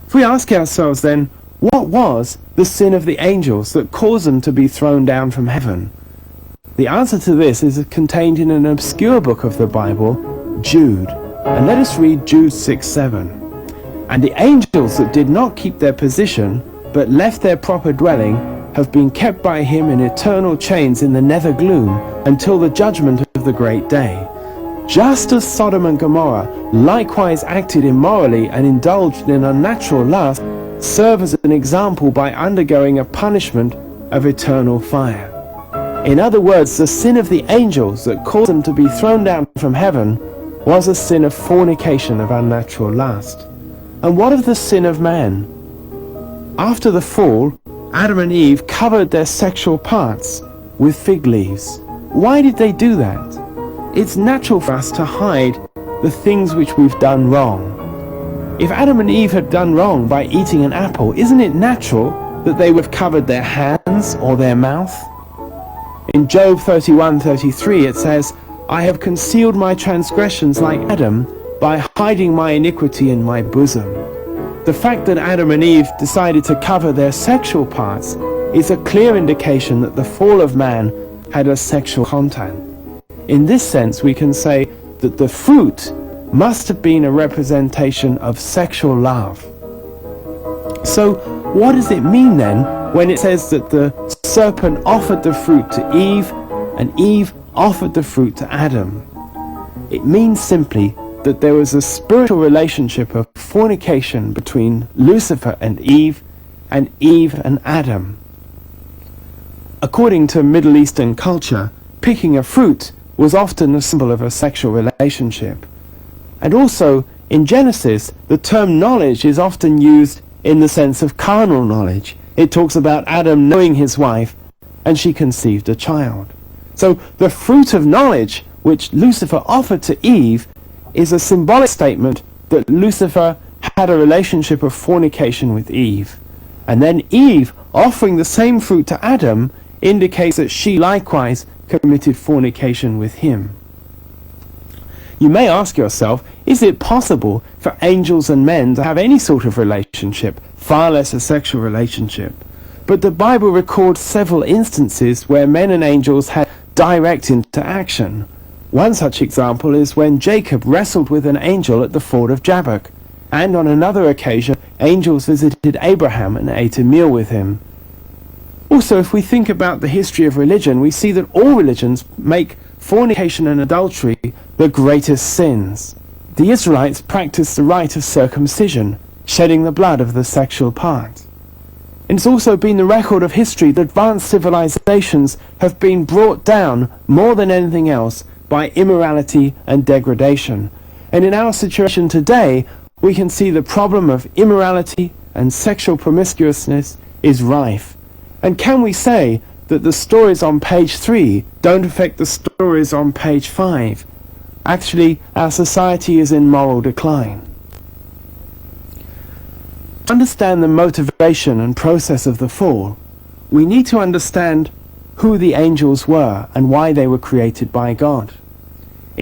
If we ask ourselves then, what was the sin of the angels that caused them to be thrown down from heaven? The answer to this is contained in an obscure book of the Bible, Jude. And let us read Jude 6:7. "And the angels that did not keep their position, but left their proper dwelling, have been kept by him in eternal chains in the nether gloom until the judgment of the great day. Just as Sodom and Gomorrah likewise acted immorally and indulged in unnatural lust, serve as an example by undergoing a punishment of eternal fire." In other words, the sin of the angels that caused them to be thrown down from heaven was a sin of fornication, of unnatural lust. And what of the sin of man? After the fall, Adam and Eve covered their sexual parts with fig leaves. Why did they do that? It's natural for us to hide the things which we've done wrong. If Adam and Eve had done wrong by eating an apple, isn't it natural that they would have covered their hands or their mouth? In Job 31:33 it says, "I have concealed my transgressions like Adam by hiding my iniquity in my bosom." The fact that Adam and Eve decided to cover their sexual parts is a clear indication that the fall of man had a sexual content. In this sense, we can say that the fruit must have been a representation of sexual love. So what does it mean then when it says that the serpent offered the fruit to Eve and Eve offered the fruit to Adam? It means simply that there was a spiritual relationship of fornication between Lucifer and Eve and Adam. According to Middle Eastern culture, picking a fruit was often a symbol of a sexual relationship. And also, in Genesis, the term knowledge is often used in the sense of carnal knowledge. It talks about Adam knowing his wife, and she conceived a child. So the fruit of knowledge, which Lucifer offered to Eve, is a symbolic statement that Lucifer had a relationship of fornication with Eve. And then Eve, offering the same fruit to Adam, indicates that she likewise committed fornication with him. You may ask yourself, is it possible for angels and men to have any sort of relationship, far less a sexual relationship? But the Bible records several instances where men and angels had direct interaction. One such example is when Jacob wrestled with an angel at the ford of Jabbok, and on another occasion angels visited Abraham and ate a meal with him. Also, if we think about the history of religion, we see that all religions make fornication and adultery the greatest sins. The Israelites practiced the rite of circumcision, shedding the blood of the sexual part. And it's also been the record of history that advanced civilizations have been brought down more than anything else by immorality and degradation. And in our situation today, we can see the problem of immorality and sexual promiscuousness is rife. And can we say that the stories on page 3 don't affect the stories on page 5? Actually, our society is in moral decline. To understand the motivation and process of the fall, we need to understand who the angels were and why they were created by God.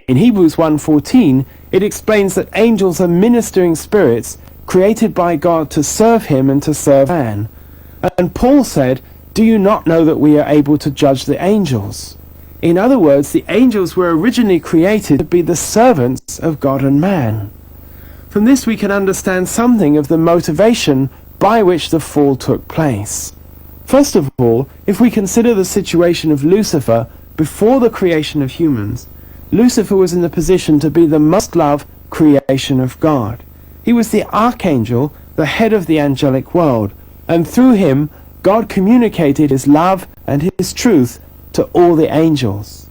In Hebrews 1:14, it explains that angels are ministering spirits created by God to serve him and to serve man. And Paul said, "Do you not know that we are able to judge the angels?" In other words, the angels were originally created to be the servants of God and man. From this we can understand something of the motivation by which the fall took place. First of all, if we consider the situation of Lucifer before the creation of humans, Lucifer was in the position to be the most loved creation of God. He was the archangel, the head of the angelic world, and through him God communicated his love and his truth to all the angels.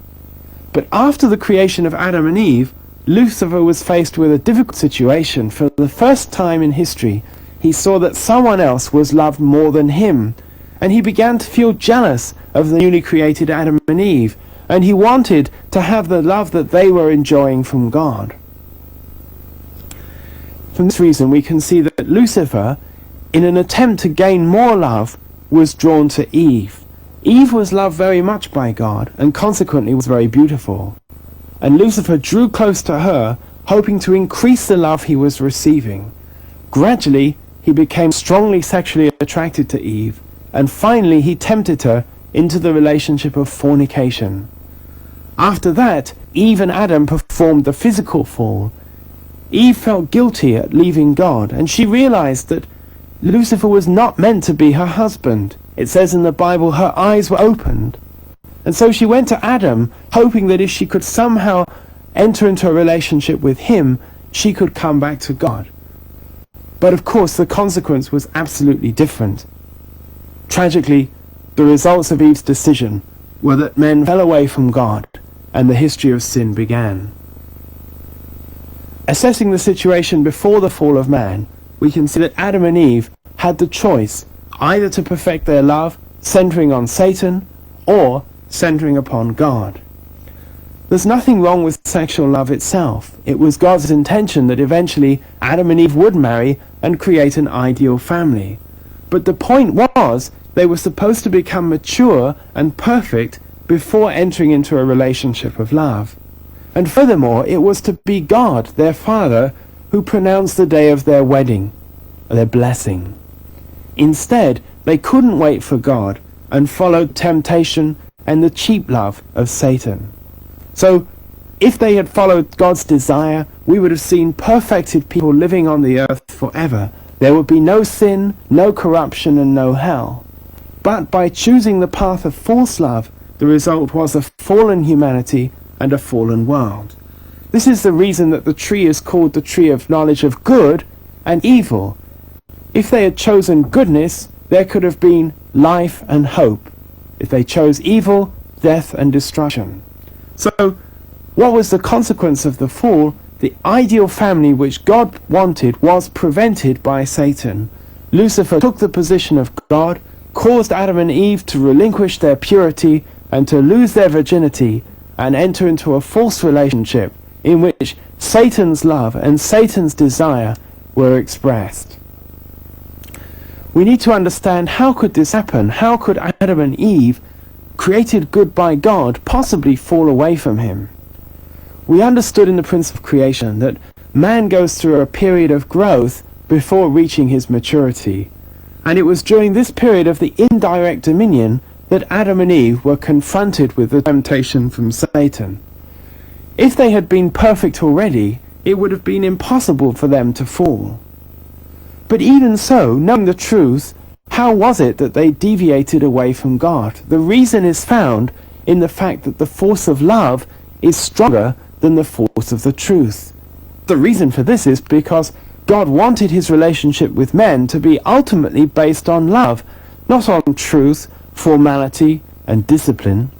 But after the creation of Adam and Eve, Lucifer was faced with a difficult situation. For the first time in history, he saw that someone else was loved more than him, and he began to feel jealous of the newly created Adam and Eve, and he wanted to have the love that they were enjoying from God. For this reason, we can see that Lucifer, in an attempt to gain more love, was drawn to Eve. Eve was loved very much by God, and consequently was very beautiful. And Lucifer drew close to her, hoping to increase the love he was receiving. Gradually, he became strongly sexually attracted to Eve, and finally he tempted her into the relationship of fornication. After that, Eve and Adam performed the physical fall. Eve felt guilty at leaving God, and she realized that Lucifer was not meant to be her husband. It says in the Bible her eyes were opened. And so she went to Adam, hoping that if she could somehow enter into a relationship with him, she could come back to God. But of course the consequence was absolutely different. Tragically, the results of Eve's decision were that men fell away from God, and the history of sin began. Assessing the situation before the fall of man, we can see that Adam and Eve had the choice either to perfect their love centering on Satan or centering upon God. There's nothing wrong with sexual love itself. It was God's intention that eventually Adam and Eve would marry and create an ideal family. But the point was, they were supposed to become mature and perfect before entering into a relationship of love. And furthermore, it was to be God, their Father, who pronounced the day of their wedding, their blessing. Instead, they couldn't wait for God and followed temptation and the cheap love of Satan. So, if they had followed God's desire, we would have seen perfected people living on the earth forever. There would be no sin, no corruption, and no hell. But by choosing the path of false love, the result was a fallen humanity and a fallen world. This is the reason that the tree is called the tree of knowledge of good and evil. If they had chosen goodness, there could have been life and hope. If they chose evil, death and destruction. So, what was the consequence of the fall? The ideal family which God wanted was prevented by Satan. Lucifer took the position of God, caused Adam and Eve to relinquish their purity and to lose their virginity and enter into a false relationship in which Satan's love and Satan's desire were expressed. We need to understand, how could this happen? How could Adam and Eve, created good by God, possibly fall away from him? We understood in the principle of creation that man goes through a period of growth before reaching his maturity. And it was during this period of the indirect dominion that Adam and Eve were confronted with the temptation from Satan. If they had been perfect already, it would have been impossible for them to fall. But even so, knowing the truth, how was it that they deviated away from God? The reason is found in the fact that the force of love is stronger than the force of the truth. The reason for this is because God wanted his relationship with men to be ultimately based on love, not on truth, formality, and discipline.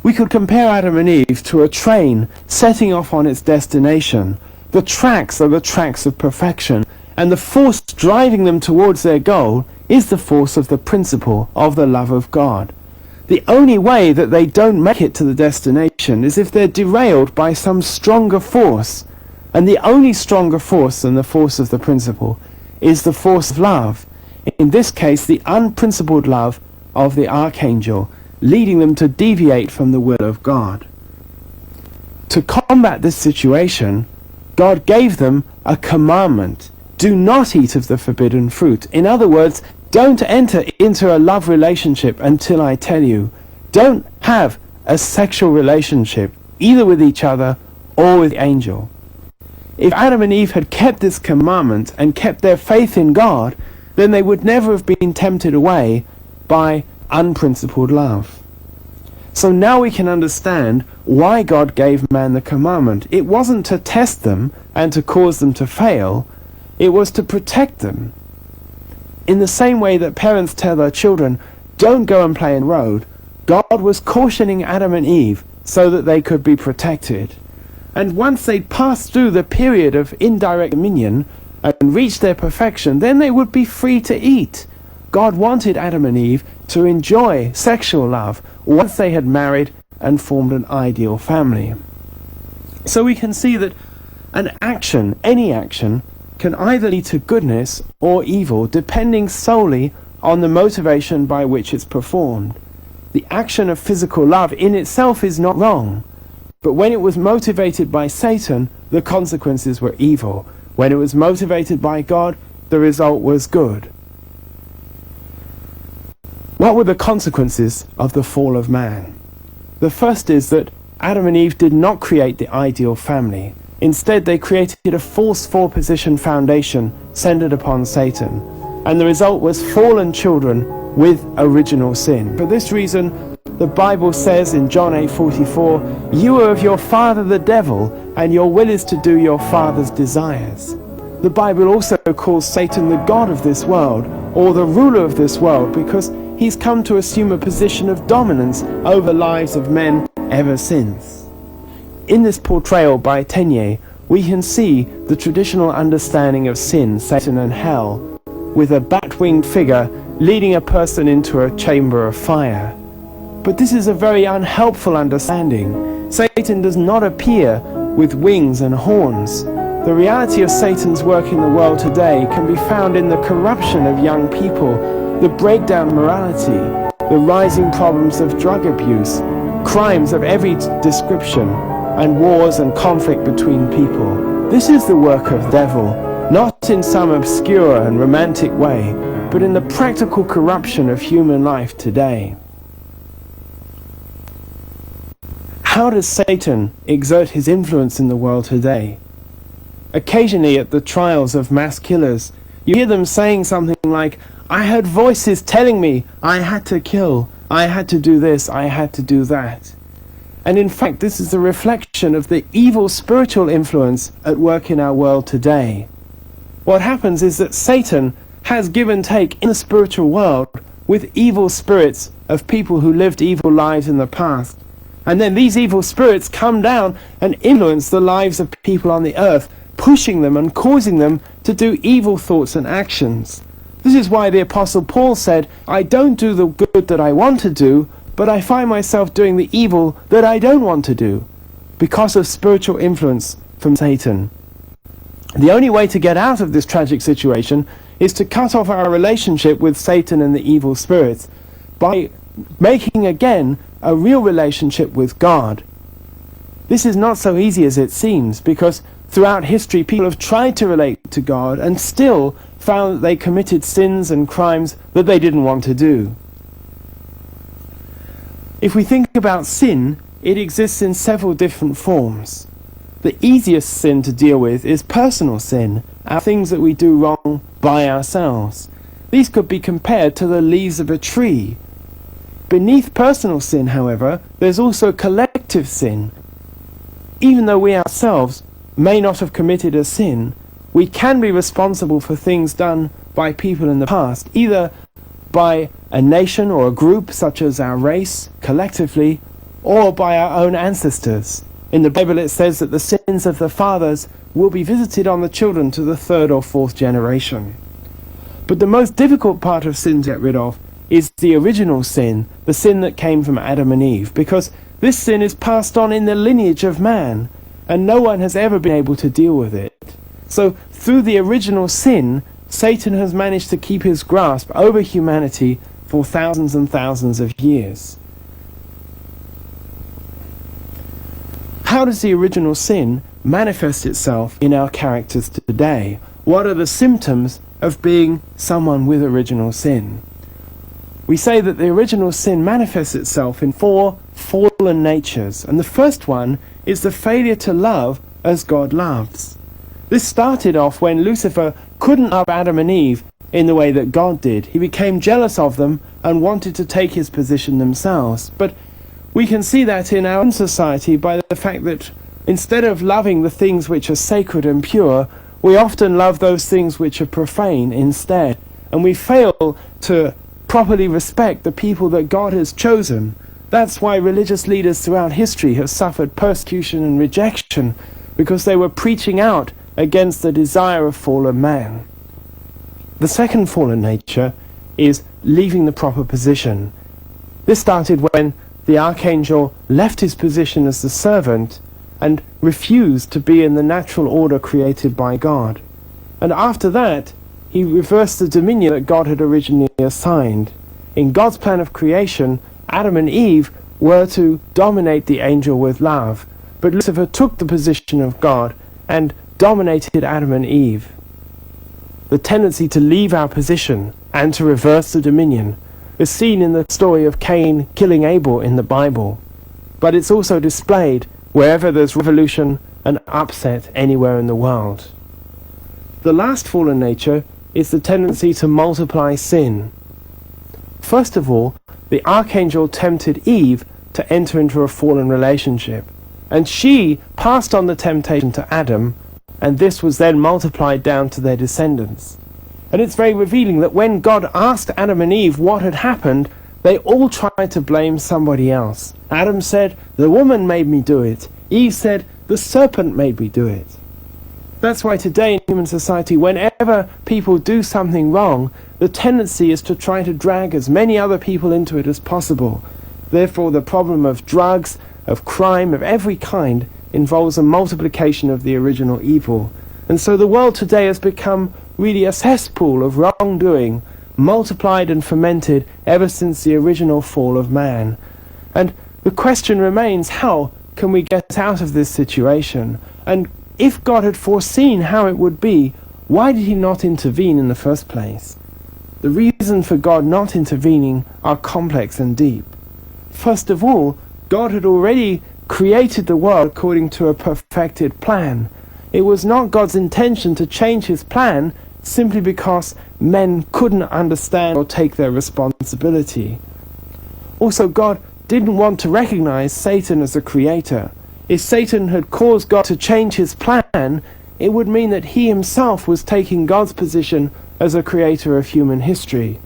We could compare Adam and Eve to a train setting off on its destination. The tracks are the tracks of perfection, and the force driving them towards their goal is the force of the principle of the love of God. The only way that they don't make it to the destination is if they're derailed by some stronger force. And the only stronger force than the force of the principle is the force of love. In this case, the unprincipled love of the archangel, leading them to deviate from the will of God. To combat this situation, God gave them a commandment. Do not eat of the forbidden fruit. In other words, don't enter into a love relationship until I tell you. Don't have a sexual relationship, either with each other or with the angel. If Adam and Eve had kept this commandment and kept their faith in God, then they would never have been tempted away by unprincipled love. So now we can understand why God gave man the commandment. It wasn't to test them and to cause them to fail. It was to protect them. In the same way that parents tell their children, don't go and play in the road, God was cautioning Adam and Eve so that they could be protected. And once they'd passed through the period of indirect dominion and reached their perfection, then they would be free to eat. God wanted Adam and Eve to enjoy sexual love once they had married and formed an ideal family. So we can see that an action, any action, can either lead to goodness or evil, depending solely on the motivation by which it's performed. The action of physical love in itself is not wrong, but when it was motivated by Satan, the consequences were evil. When it was motivated by God, the result was good. What were the consequences of the fall of man? The first is that Adam and Eve did not create the ideal family. Instead, they created a false four-position foundation centered upon Satan. And the result was fallen children with original sin. For this reason, the Bible says in John 8:44, "You are of your father the devil, and your will is to do your father's desires." The Bible also calls Satan the god of this world, or the ruler of this world, because he's come to assume a position of dominance over the lives of men ever since. In this portrayal by Tenier, we can see the traditional understanding of sin, Satan and hell, with a bat-winged figure leading a person into a chamber of fire. But this is a very unhelpful understanding. Satan does not appear with wings and horns. The reality of Satan's work in the world today can be found in the corruption of young people, the breakdown of morality, the rising problems of drug abuse, crimes of every description, and wars and conflict between people. This is the work of the devil, not in some obscure and romantic way, but in the practical corruption of human life today. How does Satan exert his influence in the world today? occasionally at the trials of mass killers, you hear them saying something like, "I heard voices telling me I had to kill, I had to do this, I had to do that." And in fact, this is a reflection of the evil spiritual influence at work in our world today. What happens is that Satan has give and take in the spiritual world with evil spirits of people who lived evil lives in the past. And then these evil spirits come down and influence the lives of people on the earth, pushing them and causing them to do evil thoughts and actions. This is why the Apostle Paul said, "I don't do the good that I want to do, but I find myself doing the evil that I don't want to do," because of spiritual influence from Satan. The only way to get out of this tragic situation is to cut off our relationship with Satan and the evil spirits by making again a real relationship with God. This is not so easy as it seems, because throughout history people have tried to relate to God and still found that they committed sins and crimes that they didn't want to do. If we think about sin, it exists in several different forms. The easiest sin to deal with is personal sin, our things that we do wrong by ourselves. These could be compared to the leaves of a tree. Beneath personal sin, however, there's also collective sin. Even though we ourselves may not have committed a sin, we can be responsible for things done by people in the past, either by a nation or a group such as our race, collectively, or by our own ancestors. In the Bible it says that the sins of the fathers will be visited on the children to the third or fourth generation. But the most difficult part of sin to get rid of is the original sin, the sin that came from Adam and Eve, because this sin is passed on in the lineage of man, and no one has ever been able to deal with it. So through the original sin, Satan has managed to keep his grasp over humanity for thousands and thousands of years. How does the original sin manifest itself in our characters today? What are the symptoms of being someone with original sin? We say that the original sin manifests itself in 4 fallen natures, and the first one is the failure to love as God loves. This started off when Lucifer couldn't love Adam and Eve in the way that God did. He became jealous of them and wanted to take his position themselves. But we can see that in our own society by the fact that instead of loving the things which are sacred and pure, we often love those things which are profane instead. And we fail to properly respect the people that God has chosen. That's why religious leaders throughout history have suffered persecution and rejection, because they were preaching out against the desire of fallen man. The second fallen nature is leaving the proper position. This started when the archangel left his position as the servant and refused to be in the natural order created by God. And after that, he reversed the dominion that God had originally assigned. In God's plan of creation, Adam and Eve were to dominate the angel with love, but Lucifer took the position of God and dominated Adam and Eve. The tendency to leave our position and to reverse the dominion is seen in the story of Cain killing Abel in the Bible, but it's also displayed wherever there's revolution and upset anywhere in the world. The last fallen nature is the tendency to multiply sin. First of all, the archangel tempted Eve to enter into a fallen relationship, and she passed on the temptation to Adam, and this was then multiplied down to their descendants. And it's very revealing that when God asked Adam and Eve what had happened, they all tried to blame somebody else. Adam said, "The woman made me do it." Eve said, "The serpent made me do it." That's why today in human society, whenever people do something wrong, the tendency is to try to drag as many other people into it as possible. Therefore, the problem of drugs, of crime, of every kind, involves a multiplication of the original evil. And so the world today has become really a cesspool of wrongdoing, multiplied and fermented ever since the original fall of man. And the question remains, how can we get out of this situation? And if God had foreseen how it would be, why did he not intervene in the first place? The reasons for God not intervening are complex and deep. First of all, God had already created the world according to a perfected plan. it was not God's intention to change his plan simply because men couldn't understand or take their responsibility. Also, God didn't want to recognize Satan as a creator. If Satan had caused God to change his plan, it would mean that he himself was taking God's position as a creator of human history.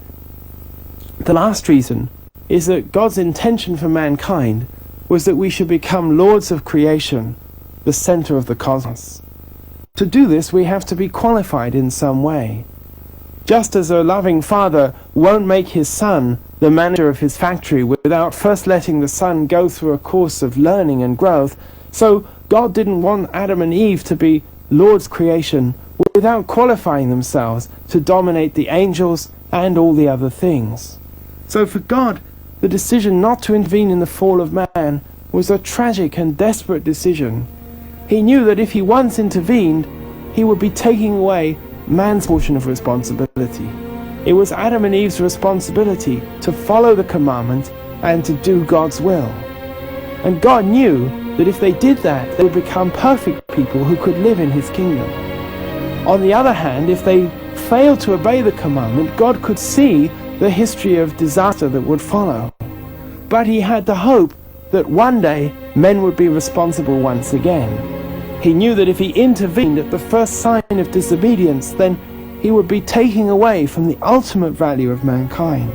The last reason is that God's intention for mankind was that we should become lords of creation, the center of the cosmos. To do this, we have to be qualified in some way. Just as a loving father won't make his son the manager of his factory without first letting the son go through a course of learning and growth, so God didn't want Adam and Eve to be Lord's creation without qualifying themselves to dominate the angels and all the other things. So for God, the decision not to intervene in the fall of man was a tragic and desperate decision. He knew that if he once intervened, he would be taking away man's portion of responsibility. It was Adam and Eve's responsibility to follow the commandment and to do God's will. And God knew that if they did that, they would become perfect people who could live in his kingdom. On the other hand, if they failed to obey the commandment, God could see the history of disaster that would follow. But he had the hope that one day men would be responsible once again. He knew that if he intervened at the first sign of disobedience, then he would be taking away from the ultimate value of mankind.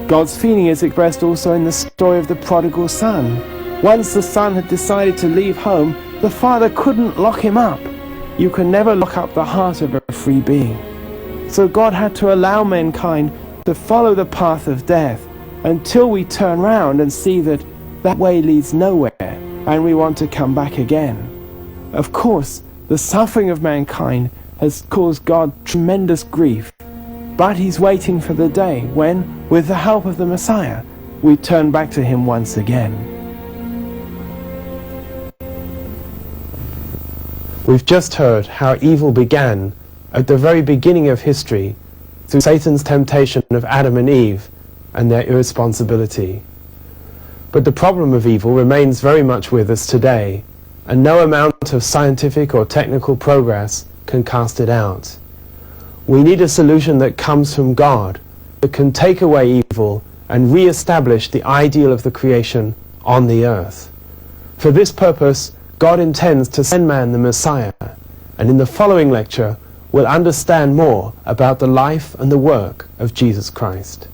God's feeling is expressed also in the story of the prodigal son. Once the son had decided to leave home, the father couldn't lock him up. You can never lock up the heart of a free being. So God had to allow mankind to follow the path of death until we turn round and see that that way leads nowhere and we want to come back again. Of course, the suffering of mankind has caused God tremendous grief, but he's waiting for the day when, with the help of the Messiah, we turn back to him once again. We've just heard how evil began at the very beginning of history through Satan's temptation of Adam and Eve and their irresponsibility. But the problem of evil remains very much with us today, and no amount of scientific or technical progress can cast it out. We need a solution that comes from God, that can take away evil and re-establish the ideal of the creation on the earth. For this purpose, God intends to send man the Messiah, and in the following lecture, we'll understand more about the life and the work of Jesus Christ.